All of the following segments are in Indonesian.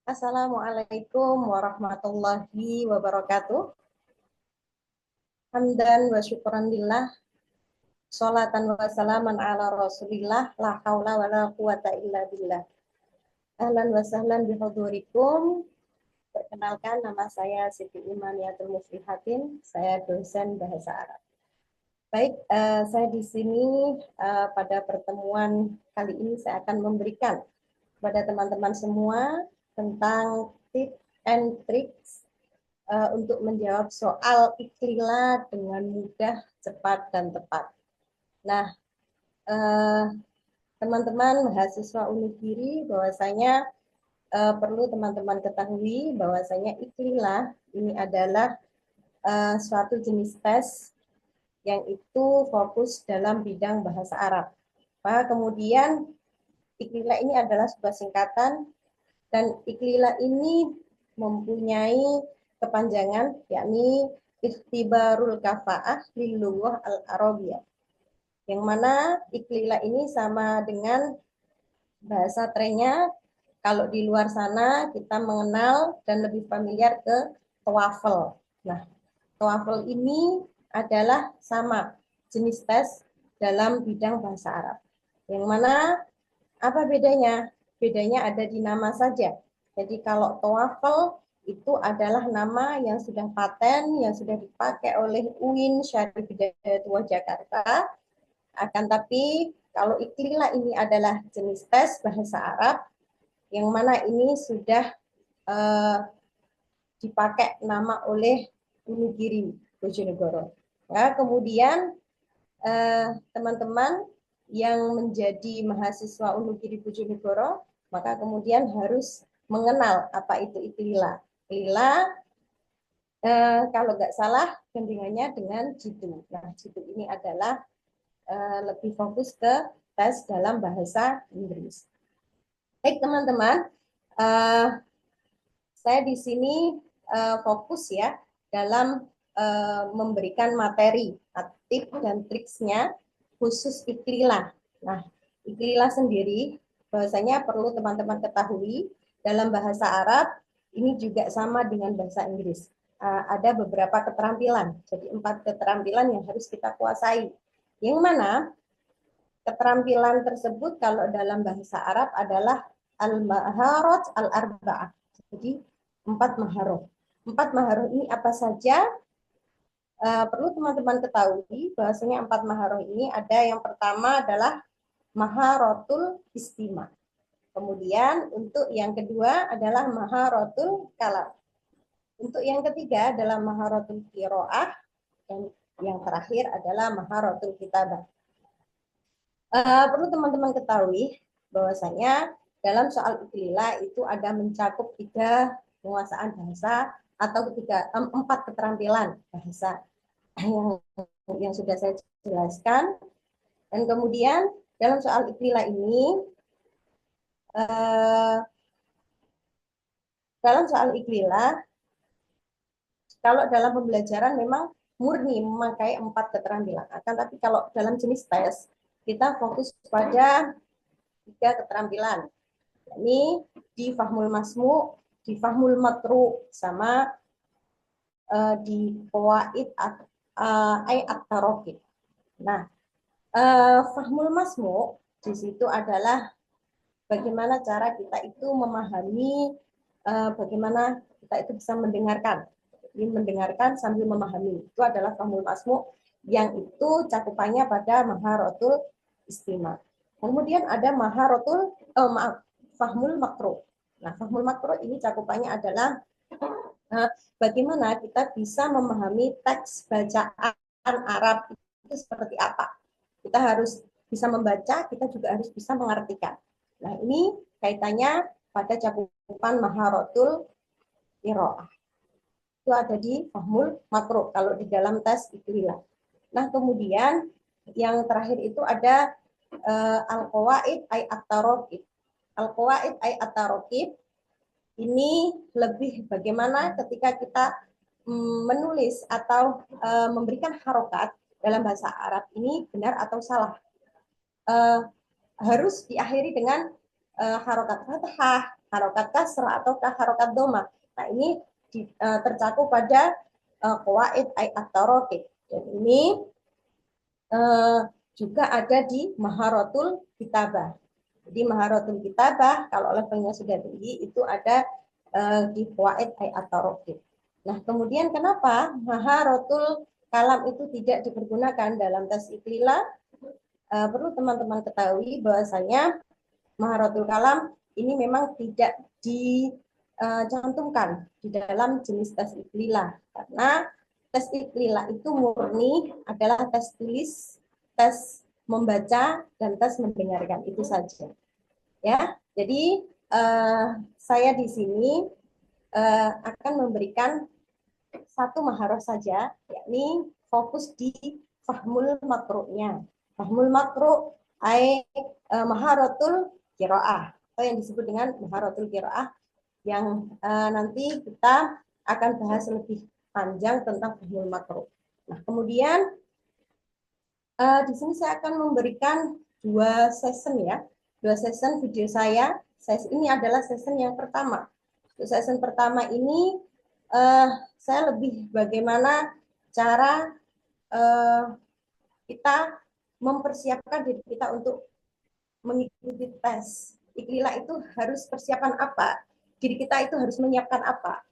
Assalamualaikum warahmatullahi wabarakatuh. Hamdan wa syukran lillah, sholatan wa salaman ala rasulillah, la haula wa la quwata illa billah. Ahlan wa sahlan bihudurikum. Perkenalkan, nama saya Siti Imaniatul Muflihatin, saya dosen bahasa Arab. Baik, saya di sini pada pertemuan kali ini saya akan memberikan kepada teman-teman semua tentang tips and tricks untuk menjawab soal ikhtilat dengan mudah, cepat, dan tepat. Nah, teman-teman mahasiswa Unigiri bahwasanya perlu teman-teman ketahui bahwasanya ikhtilat ini adalah suatu jenis tes yang itu fokus dalam bidang bahasa Arab. Kemudian ikhtilat ini adalah sebuah singkatan dan ikhtilat ini mempunyai kepanjangan yakni ikhtibarul kafaah lil lughah al-arabiyyah. Yang mana ikhtilat ini sama dengan bahasa trennya. Kalau di luar sana kita mengenal dan lebih familiar ke TOEFL. Nah, TOEFL ini adalah sama jenis tes dalam bidang bahasa Arab. Yang mana apa bedanya? Bedanya ada di nama saja. Jadi kalau TOEFL itu adalah nama yang sudah paten, yang sudah dipakai oleh UIN Syarif Hidayatullah Jakarta. Akan tapi kalau ikhtilat ini adalah jenis tes bahasa Arab, yang mana ini sudah dipakai nama oleh Unigiri Bojonegoro. Nah, kemudian teman-teman yang menjadi mahasiswa Unigiri Bojonegoro, maka kemudian harus mengenal apa itu ikhtilat. Ikhtilat kalau nggak salah gandengannya dengan jitu. Nah, jitu ini adalah lebih fokus ke tes dalam bahasa Inggris. Baik teman-teman, saya di sini fokus ya dalam memberikan materi, tips dan triksnya khusus ikhtilat. Nah, ikhtilat sendiri bahwasanya perlu teman-teman ketahui dalam bahasa Arab ini juga sama dengan bahasa Inggris. Ada beberapa keterampilan, jadi 4 keterampilan yang harus kita kuasai. Yang mana keterampilan tersebut kalau dalam bahasa Arab adalah al-maharat al-arba'ah. Jadi 4 maharoh. 4 maharoh ini apa saja? Perlu teman-teman ketahui bahwasanya 4 maharoh ini ada yang pertama adalah maharotul istima. Kemudian untuk yang kedua adalah maharotul kalam. Untuk yang ketiga adalah maharotul qiraah dan yang terakhir adalah maharotul kitabah. Perlu teman-teman ketahui bahwasanya dalam soal ikhtilat itu ada mencakup 3 penguasaan bahasa atau 4 keterampilan bahasa yang sudah saya jelaskan. Dan kemudian dalam soal ikhtilat ini dalam soal ikhtilat kalau dalam pembelajaran memang murni memakai 4 keterampilan. Akan tapi kalau dalam jenis tes kita fokus pada 3 keterampilan. Ini di fahmul masmu, di fahmul matru, sama di qawaid at-tarokib. Nah, fahmul masmu di situ adalah bagaimana cara kita itu memahami, bagaimana kita itu bisa mendengarkan. Jadi mendengarkan sambil memahami. Itu adalah fahmul masmu yang itu cakupannya pada maharotul istima. Kemudian ada maharotul fahmul makro. Nah, fahmul makro ini cakupannya adalah bagaimana kita bisa memahami teks bacaan Arab itu seperti apa. Kita harus bisa membaca, kita juga harus bisa mengartikan. Nah, ini kaitannya pada cakupan maharotul qiraah. Itu ada di fahmul makro kalau di dalam tes ikhtilat. Nah, kemudian yang terakhir itu ada al-qawaid ay at-tarokib. Al-qawaid ay at-tarokib ini lebih bagaimana ketika kita menulis atau memberikan harokat dalam bahasa Arab ini benar atau salah. Harus diakhiri dengan harokat fathah, harokat kasrah ataukah harokat doma. Nah, ini tercakup pada qawaid at-taraqib. Dan ini juga ada di Maharatul Kitabah. Jadi Maharatul Kitabah kalau levelnya sudah tinggi itu ada di qawaid at-taraqib. Nah, kemudian kenapa Maharatul Kalam itu tidak dipergunakan dalam tes iklila? Perlu teman-teman ketahui bahwasanya Maharatul Kalam ini memang tidak dicantumkan di dalam jenis tes iklila karena tes iklila itu murni adalah tes tulis, tes membaca dan tes mendengarkan, itu saja. Ya, jadi saya di sini akan memberikan satu maharoh saja, yakni fokus di fahmul makru'nya. Fahmul makru' maharatul qiraah atau yang disebut dengan maharatul qiraah yang nanti kita akan bahas lebih panjang tentang fahmul makruh. Nah, kemudian di sini saya akan memberikan dua session ya, dua session video saya. Ini adalah session yang pertama. Untuk session pertama ini saya lebih bagaimana cara kita mempersiapkan diri kita untuk mengikuti tes. Iklila itu harus persiapan apa? Diri kita itu harus menyiapkan apa?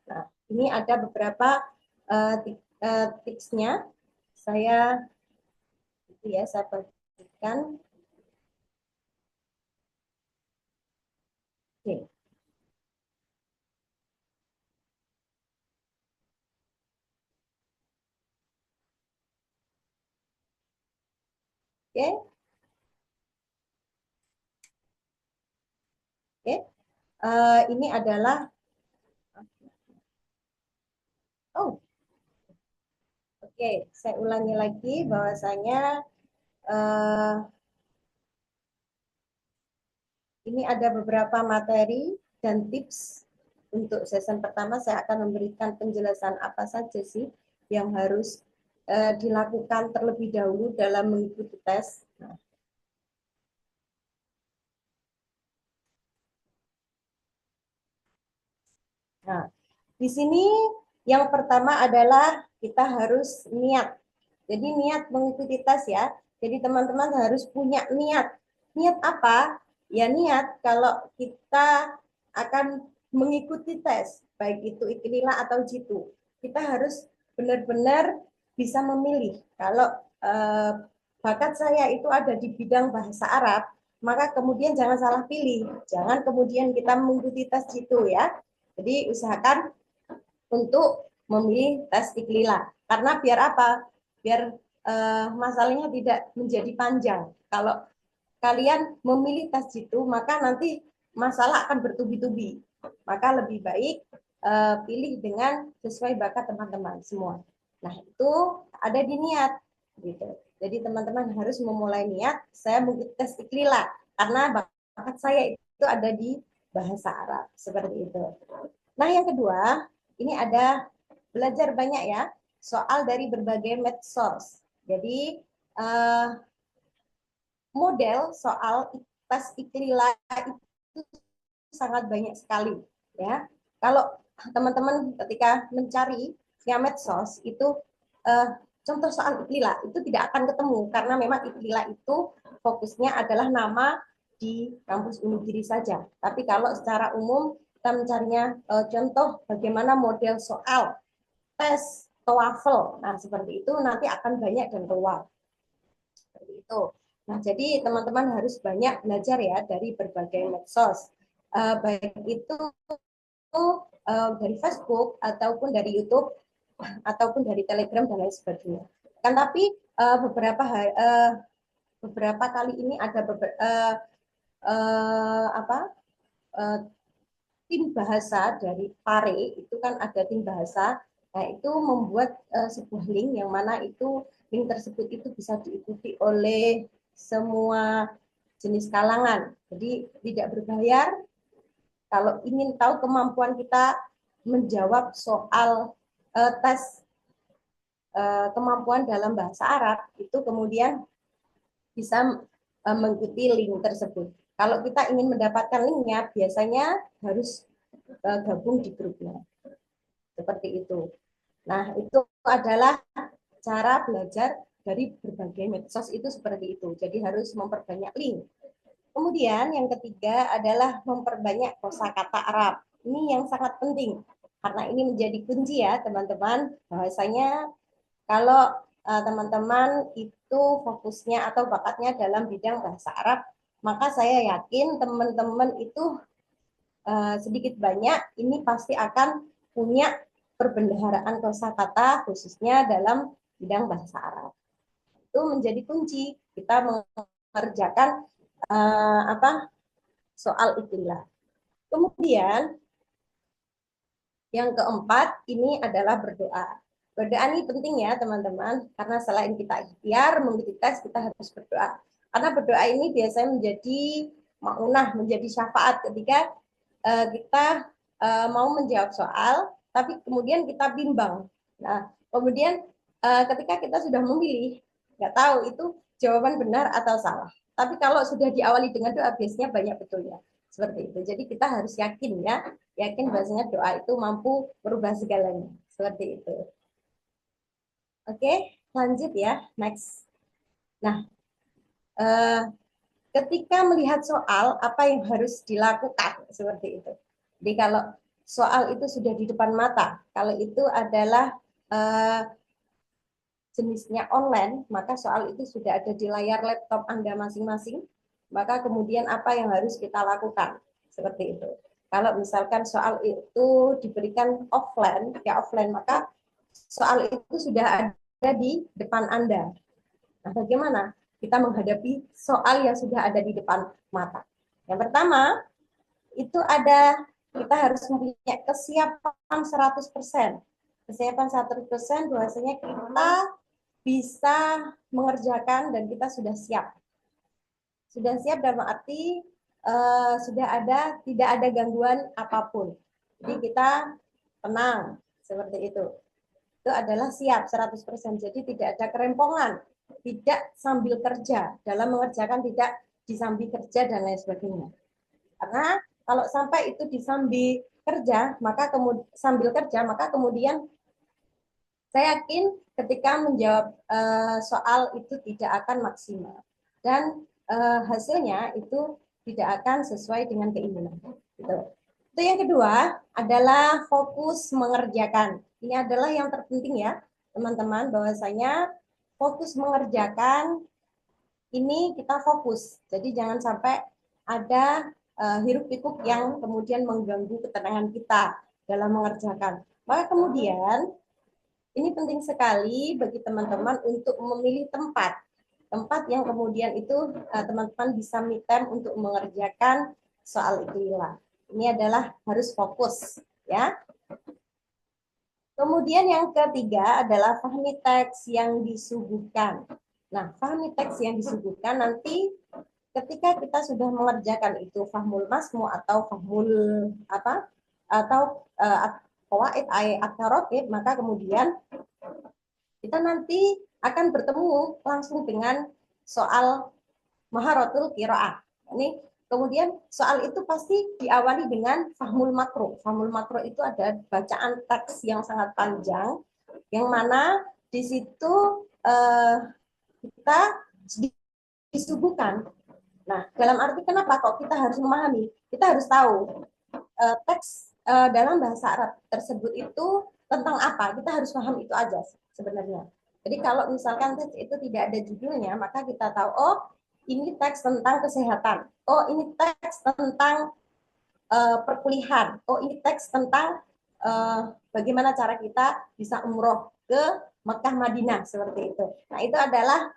Nah, ini ada beberapa tipsnya. Saya bagikan. Oke. Oke. Oke. Ini adalah oke, saya ulangi lagi bahwasanya ini ada beberapa materi dan tips. Untuk sesi pertama saya akan memberikan penjelasan apa saja sih yang harus dilakukan terlebih dahulu dalam mengikuti tes. Nah, di sini yang pertama adalah kita harus niat. Jadi niat mengikuti tes ya. Jadi teman-teman harus punya niat. Niat apa? Ya niat kalau kita akan mengikuti tes, baik itu iklila atau jitu. Kita harus benar-benar bisa memilih. Kalau bakat saya itu ada di bidang bahasa Arab, maka kemudian jangan salah pilih. Jangan kemudian kita mengikuti tes jitu ya. Jadi usahakan untuk memilih tes iklila. Karena biar apa? Biar masalahnya tidak menjadi panjang. Kalau kalian memilih tes jitu, maka nanti masalah akan bertubi-tubi. Maka lebih baik pilih dengan sesuai bakat teman-teman semua. Nah, itu ada di niat. Gitu. Jadi teman-teman harus memulai niat, saya mengikuti tes iklila. Karena bakat saya itu ada di bahasa Arab. Seperti itu. Nah, yang kedua, ini ada belajar banyak ya, soal dari berbagai medsos. Jadi, model soal tes iklila itu sangat banyak sekali. Ya, kalau teman-teman ketika mencari via medsos, itu contoh soal iklila, itu tidak akan ketemu, karena memang iklila itu fokusnya adalah nama di kampus Unigiri saja. Tapi kalau secara umum, kita mencarinya contoh bagaimana model soal tes TOEFL. Nah, seperti itu nanti akan banyak dan keluar. Seperti itu. Nah, jadi teman-teman harus banyak belajar ya dari berbagai medsos. Baik itu dari Facebook ataupun dari YouTube ataupun dari Telegram dan lain sebagainya. Kan tapi beberapa kali ini ada tim bahasa dari PARE, itu kan ada tim bahasa. Nah, itu membuat sebuah link yang mana itu link tersebut itu bisa diikuti oleh semua jenis kalangan. Jadi tidak berbayar. Kalau ingin tahu kemampuan kita menjawab soal tes kemampuan dalam bahasa Arab, itu kemudian bisa mengikuti link tersebut. Kalau kita ingin mendapatkan linknya, biasanya harus gabung di grupnya. Seperti itu. Nah, itu adalah cara belajar dari berbagai medsos itu seperti itu. Jadi harus memperbanyak link. Kemudian yang ketiga adalah memperbanyak kosakata Arab. Ini yang sangat penting karena ini menjadi kunci ya teman-teman. Bahwasanya kalau teman-teman itu fokusnya atau bakatnya dalam bidang bahasa Arab, maka saya yakin teman-teman itu sedikit banyak ini pasti akan punya perbendaharaan kosakata khususnya dalam bidang bahasa Arab. Itu menjadi kunci kita mengerjakan soal istilah. Kemudian yang keempat ini adalah berdoa. Berdoa ini penting ya teman-teman, karena selain kita ikhtiar mengikuti tes, kita harus berdoa. Karena berdoa ini biasanya menjadi maunah, menjadi syafaat ketika kita mau menjawab soal, tapi kemudian kita bimbang. Nah, kemudian ketika kita sudah memilih, nggak tahu itu jawaban benar atau salah. Tapi kalau sudah diawali dengan doa, biasanya banyak betulnya. Seperti itu. Jadi kita harus yakin ya, yakin bahwasanya doa itu mampu merubah segalanya. Seperti itu. Oke, lanjut ya, next. Nah, ketika melihat soal, apa yang harus dilakukan? Seperti itu. Jadi kalau soal itu sudah di depan mata, kalau itu adalah jenisnya online, maka soal itu sudah ada di layar laptop Anda masing-masing, maka kemudian apa yang harus kita lakukan? Seperti itu. Kalau misalkan soal itu diberikan offline, ya offline, maka soal itu sudah ada di depan Anda. Nah, bagaimana kita menghadapi soal yang sudah ada di depan mata? Yang pertama, itu ada kita harus mempunyai kesiapan 100%. Kesiapan 100% bahwasanya kita bisa mengerjakan dan kita sudah siap. Sudah siap dalam arti sudah ada, tidak ada gangguan apapun. Jadi kita tenang, seperti itu. Itu adalah siap 100%. Jadi tidak ada kerempongan, tidak sambil kerja, dalam mengerjakan tidak disambi kerja dan lain sebagainya. Karena kalau sampai itu disambi kerja, maka sambil kerja, maka kemudian saya yakin ketika menjawab soal itu tidak akan maksimal dan hasilnya itu tidak akan sesuai dengan keinginan. Gitu. Itu yang kedua adalah fokus mengerjakan. Ini adalah yang terpenting ya teman-teman, bahwasanya fokus mengerjakan ini kita fokus. Jadi jangan sampai ada hiruk pikuk yang kemudian mengganggu ketenangan kita dalam mengerjakan. Maka kemudian ini penting sekali bagi teman-teman untuk memilih tempat. Tempat yang kemudian itu teman-teman bisa me time untuk mengerjakan soal itu. Ini adalah harus fokus ya. Kemudian yang ketiga adalah fahmi teks yang disuguhkan. Nah, fahmi teks yang disuguhkan nanti ketika kita sudah mengerjakan itu fahmul masmu atau fahmul apa atau qawaid atau maka kemudian kita nanti akan bertemu langsung dengan soal maharatul qiraah. Ini kemudian soal itu pasti diawali dengan fahmul makro. Fahmul makro itu ada bacaan teks yang sangat panjang, yang mana di situ kita disuguhkan. Nah, dalam arti kenapa kok kita harus memahami? Kita harus tahu teks dalam bahasa Arab tersebut itu tentang apa. Kita harus paham itu aja sebenarnya. Jadi kalau misalkan teks itu tidak ada judulnya, maka kita tahu, oh ini teks tentang kesehatan, oh ini teks tentang perkuliahan, oh ini teks tentang bagaimana cara kita bisa umroh ke Mekah Madinah, seperti itu. Nah itu adalah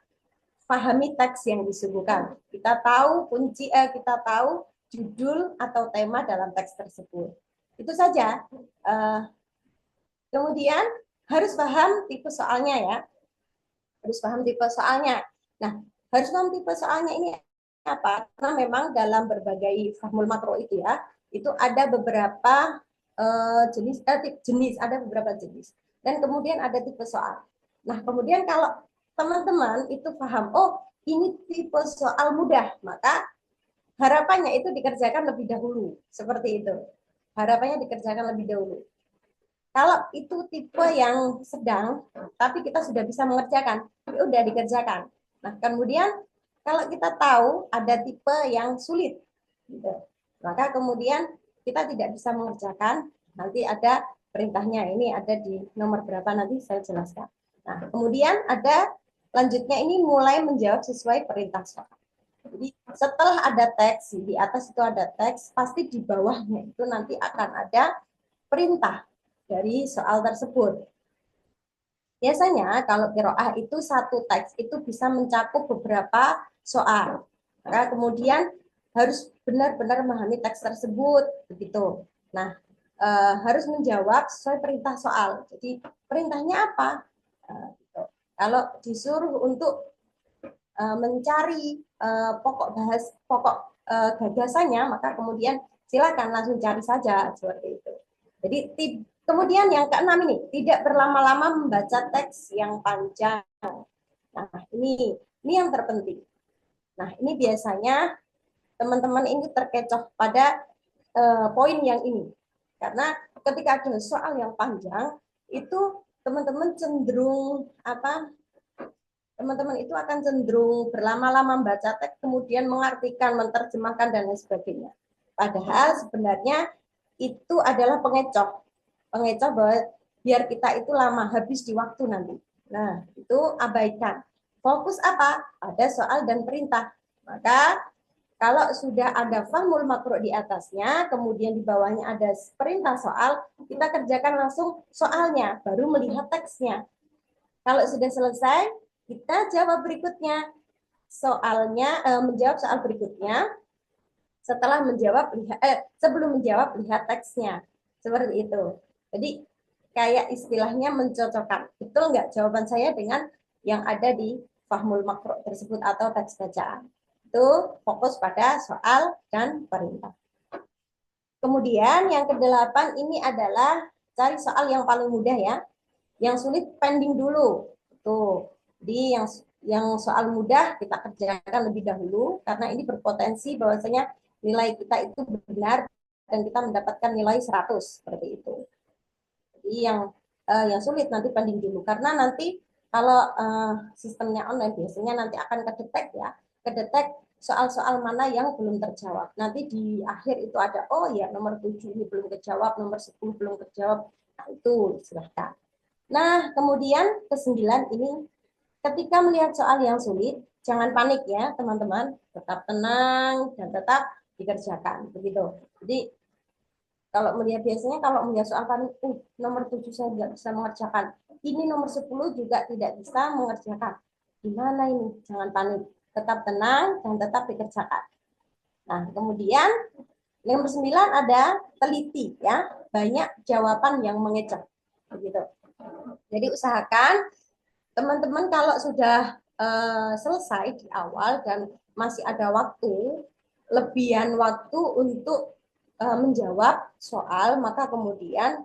pahami teks yang disuguhkan. Kita tahu kunci, kita tahu judul atau tema dalam teks tersebut. Itu saja. Kemudian harus paham tipe soalnya ya. Harus paham tipe soalnya. Nah, harus paham tipe soalnya ini apa? Karena memang dalam berbagai fahmul makro itu ya, itu ada beberapa jenis, ada beberapa jenis. Dan kemudian ada tipe soal. Nah, kemudian kalau teman-teman itu paham, oh ini tipe soal mudah, maka harapannya itu dikerjakan lebih dahulu, seperti itu. Harapannya dikerjakan lebih dahulu. Kalau itu tipe yang sedang, tapi kita sudah bisa mengerjakan, ya udah dikerjakan. Nah, kemudian kalau kita tahu ada tipe yang sulit, gitu, maka kemudian kita tidak bisa mengerjakan, nanti ada perintahnya, ini ada di nomor berapa nanti saya jelaskan. Nah, kemudian ada lanjutnya ini mulai menjawab sesuai perintah soal. Jadi setelah ada teks, di atas itu ada teks, pasti di bawahnya itu nanti akan ada perintah dari soal tersebut. Biasanya kalau qiraah itu satu teks itu bisa mencakup beberapa soal. Maka kemudian harus benar-benar memahami teks tersebut, begitu. Nah, harus menjawab sesuai perintah soal. Jadi perintahnya apa? Gitu. Kalau disuruh untuk mencari pokok gagasannya, maka kemudian silakan langsung cari saja seperti itu. Jadi kemudian yang keenam ini, tidak berlama-lama membaca teks yang panjang. Nah, ini yang terpenting. Nah, ini biasanya teman-teman ini terkecoh pada poin yang ini. Karena ketika ada soal yang panjang, itu teman-teman cenderung teman-teman itu akan cenderung berlama-lama membaca teks, kemudian mengartikan, menerjemahkan, dan lain sebagainya. Padahal sebenarnya itu adalah pengecoh. Pengecoh bahwa biar kita itu lama, habis di waktu nanti. Nah, itu abaikan. Fokus apa? Ada soal dan perintah. Maka kalau sudah ada fahmul makro di atasnya, kemudian di bawahnya ada perintah soal, kita kerjakan langsung soalnya, baru melihat teksnya. Kalau sudah selesai, kita jawab berikutnya. Soalnya menjawab soal berikutnya setelah menjawab sebelum menjawab lihat teksnya. Seperti itu. Jadi kayak istilahnya mencocokkan. Betul nggak jawaban saya dengan yang ada di fahmul makro tersebut atau teks bacaan. Itu fokus pada soal dan perintah. Kemudian yang kedelapan ini adalah cari soal yang paling mudah ya. Yang sulit pending dulu. Tuh. Jadi yang soal mudah kita kerjakan lebih dahulu karena ini berpotensi bahwasanya nilai kita itu benar dan kita mendapatkan nilai 100 seperti itu. Jadi yang sulit nanti pending dulu karena nanti kalau sistemnya online biasanya nanti akan kedetek ya, kedetek soal-soal mana yang belum terjawab. Nanti di akhir itu ada oh ya nomor 7 ini belum terjawab, nomor 10 belum terjawab. Nah, itu silahkan. Nah, kemudian ke-9 ini, ketika melihat soal yang sulit, jangan panik ya teman-teman, tetap tenang dan tetap dikerjakan. Begitu. Jadi, kalau biasanya kalau melihat soal panik, nomor 7 saya tidak bisa mengerjakan. Ini nomor 10 juga tidak bisa mengerjakan. Gimana ini? Jangan panik. Tetap tenang dan tetap dikerjakan. Nah, kemudian nomor 9 ada teliti ya, banyak jawaban yang mengecoh. Begitu. Jadi usahakan teman-teman kalau sudah selesai di awal dan masih ada waktu, lebihan waktu untuk menjawab soal, maka kemudian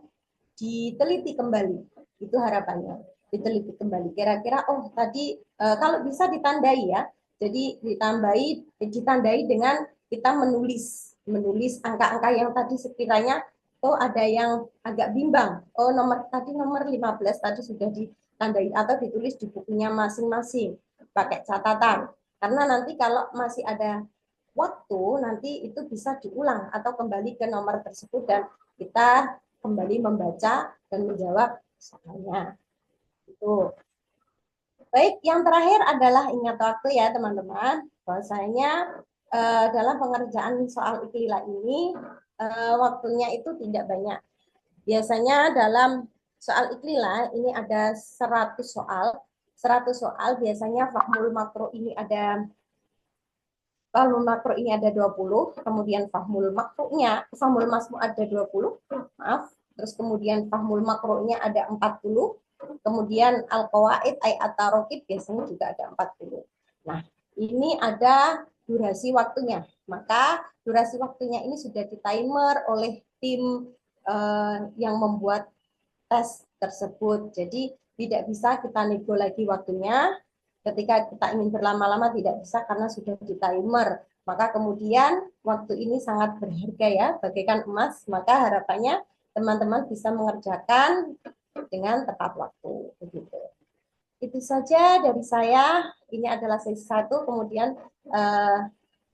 diteliti kembali. Itu harapannya. Diteliti kembali. Kira-kira oh tadi kalau bisa ditandai ya. Jadi ditandai dengan kita menulis angka-angka yang tadi sekiranya oh ada yang agak bimbang. Oh tadi nomor 15 tadi sudah ditandai atau ditulis di bukunya masing-masing pakai catatan. Karena nanti kalau masih ada waktu nanti itu bisa diulang atau kembali ke nomor tersebut dan kita kembali membaca dan menjawab soalnya. Itu. Baik, yang terakhir adalah ingat waktu ya teman-teman. Bahwasanya dalam pengerjaan soal iklila ini waktunya itu tidak banyak. Biasanya dalam soal iklila ini ada 100 soal. 100 soal biasanya fahmul makro ini ada 20, kemudian fahmul masmu ada 20, maaf. Terus kemudian fahmul makronya ada 40, kemudian al-qawaid at-tarokib biasanya juga ada 40. Nah, ini ada durasi waktunya. Maka durasi waktunya ini sudah di timer oleh tim yang membuat tes tersebut. Jadi tidak bisa kita nego lagi waktunya. Ketika kita ingin berlama-lama tidak bisa karena sudah di timer Maka kemudian waktu ini sangat berharga ya, bagaikan emas, maka harapannya teman-teman bisa mengerjakan dengan tepat waktu. Begitu. Itu saja dari saya. Ini adalah sesi 1, kemudian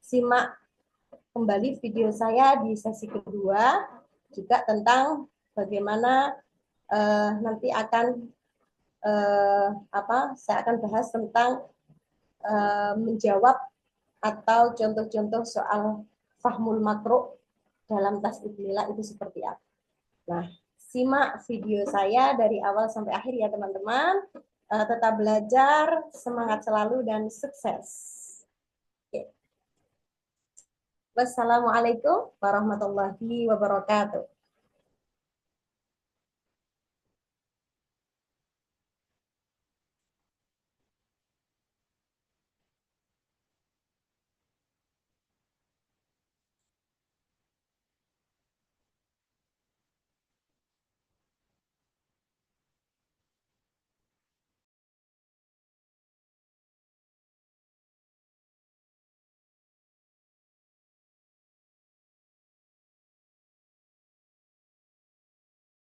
simak kembali video saya di sesi kedua, juga tentang bagaimana nanti akan saya akan bahas tentang menjawab atau contoh-contoh soal fahmul makro dalam tasdid lillah itu seperti apa. Nah, simak video saya dari awal sampai akhir ya teman-teman. Tetap belajar, semangat selalu dan sukses. Oke. Wassalamualaikum warahmatullahi wabarakatuh.